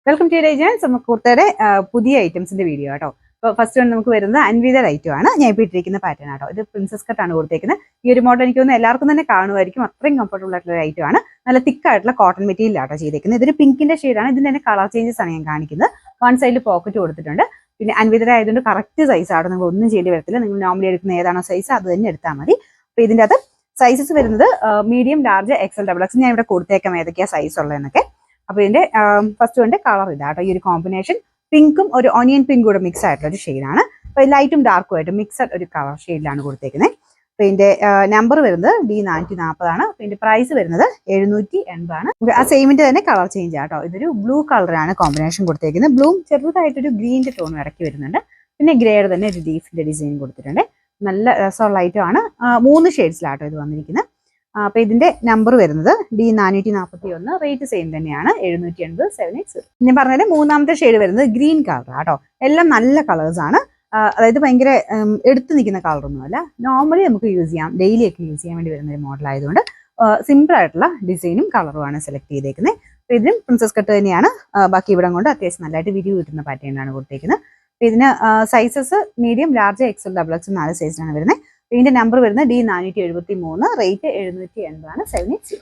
Welcome to agents. നമുക്ക് കുർത്തയുടെ പുതിയ ഐറ്റംസിന്റെ video കേട്ടോ. അപ്പോൾ ഫസ്റ്റ് വൺ നമുക്ക് വരുന്നത് അൻവിതർ ഐറ്റം ആണ്. ഞാൻ ഇപ്പോൾ ഇട്ടിരിക്കുന്ന പാറ്റേൺ ആട്ടോ. ഇത് പ്രിൻസസ് കട്ടാണ് കൊടുത്തേക്കുന്നത്. ഈ ഒരു മോഡൽ എനിക്ക് തോന്നുന്നു എല്ലാവർക്കും തന്നെ കാണുമായിരിക്കും. അത്രയും കംഫർട്ടബിൾ ആയിട്ടുള്ള ഒരു ഐറ്റം ആണ്. നല്ല തിക്കായിട്ടുള്ള കോട്ടൺ മെറ്റീരിയൽ ആട്ടോ ചെയ്തേക്കുന്നത്. ഇതൊരു പിങ്കിന്റെ ഷെയ്ഡാണ്. ഇതിന്റെ തന്നെ കളർ ചേഞ്ചസ് ആണ് ഞാൻ കാണിക്കുന്നത്. വൺ സൈഡിൽ പോക്കറ്റ് കൊടുത്തിട്ടുണ്ട്. പിന്നെ അൻവിതർ ആയതുകൊണ്ട് കറക്റ്റ് സൈസ് ആട്ടോ. നിങ്ങൾ ഒന്നും ചെയ്യേണ്ടി വരത്തില്ല. നിങ്ങൾ നോർമലി എടുക്കുന്ന ഏതാണോ സൈസ് അത് തന്നെ എടുത്താൽ മതി. അപ്പോൾ ഇതിൻ്റെ അകത്ത് സൈസസ് വരുന്നത് medium, large, XL, double X. ഞാൻ ഇവിടെ കൊടുത്തേക്കാം ഏതൊക്കെയാണ് സൈസ് ഉള്ളതെന്നൊക്കെ. അപ്പോൾ ഇതിന്റെ ഫസ്റ്റ് കൊണ്ട് കളർ ഇതാട്ടോ. ഈ ഒരു കോമ്പിനേഷൻ പിങ്കും ഒരു ഓണിയൻ പിങ്കും കൂടെ മിക്സ് ആയിട്ടുള്ള ഒരു ഷെയ്ഡാണ്. അപ്പോൾ ലൈറ്റും ഡാർക്കും ആയിട്ട് മിക്സഡ് ഒരു കളർ ഷെയ്ഡിലാണ് കൊടുത്തേക്കുന്നത്. അപ്പോൾ ഇതിന്റെ നമ്പർ വരുന്നത് D440 ആണ്. അപ്പോൾ ഇതിന്റെ പ്രൈസ് വരുന്നത് 780 ആണ്. ആ സെയിമിന്റെ തന്നെ കളർ ചേഞ്ച് ആട്ടോ. ഇതൊരു ബ്ലൂ കളറാണ് കോമ്പിനേഷൻ കൊടുത്തേക്കുന്നത്. ബ്ലൂ ചെറുതായിട്ടൊരു ഗ്രീനിന്റെ ടോൺ ഇറക്കി വരുന്നുണ്ട്. പിന്നെ ഗ്രേയുടെ തന്നെ ഒരു ലീഫിന്റെ ഡിസൈൻ കൊടുത്തിട്ടുണ്ട്. നല്ല രസമുള്ള ഐറ്റം ആണ്. 3 ഷെയ്ഡ്സിലാട്ടോ ഇത് വന്നിരിക്കുന്നത്. അപ്പോൾ ഇതിന്റെ നമ്പർ വരുന്നത് D441. റേറ്റ് സെയിം തന്നെയാണ് 780 780. ഞാൻ പറഞ്ഞാൽ മൂന്നാമത്തെ ഷെയ്ഡ് വരുന്നത് ഗ്രീൻ കളർ ആട്ടോ. എല്ലാം നല്ല കളേഴ്സ് ആണ്. അതായത് ഭയങ്കര എടുത്തു നിൽക്കുന്ന കളറൊന്നുമല്ല. നോർമലി നമുക്ക് യൂസ് ചെയ്യാം, ഡെയിലി ഒക്കെ യൂസ് ചെയ്യാൻ വേണ്ടി വരുന്ന ഒരു മോഡൽ ആയതുകൊണ്ട് സിമ്പിൾ ആയിട്ടുള്ള ഡിസൈനും കളറുമാണ് സെലക്ട് ചെയ്തേക്കുന്നത്. അപ്പോൾ ഇതിനും പ്രിൻസസ് കട്ട് തന്നെയാണ്. ബാക്കി ഇവിടം കൊണ്ട് അത്യാവശ്യം നല്ലതായിട്ട് വിരിവ് കിട്ടുന്ന പാറ്റേണിലാണ് കൊടുത്തേക്കുന്നത്. അപ്പോൾ ഇതിന് sizes medium, large, XL, double X 4 സൈസിലാണ് വരുന്നത്. ഇതിന്റെ നമ്പർ വരുന്നത് D473. റേറ്റ് 780 ആണ്. 780.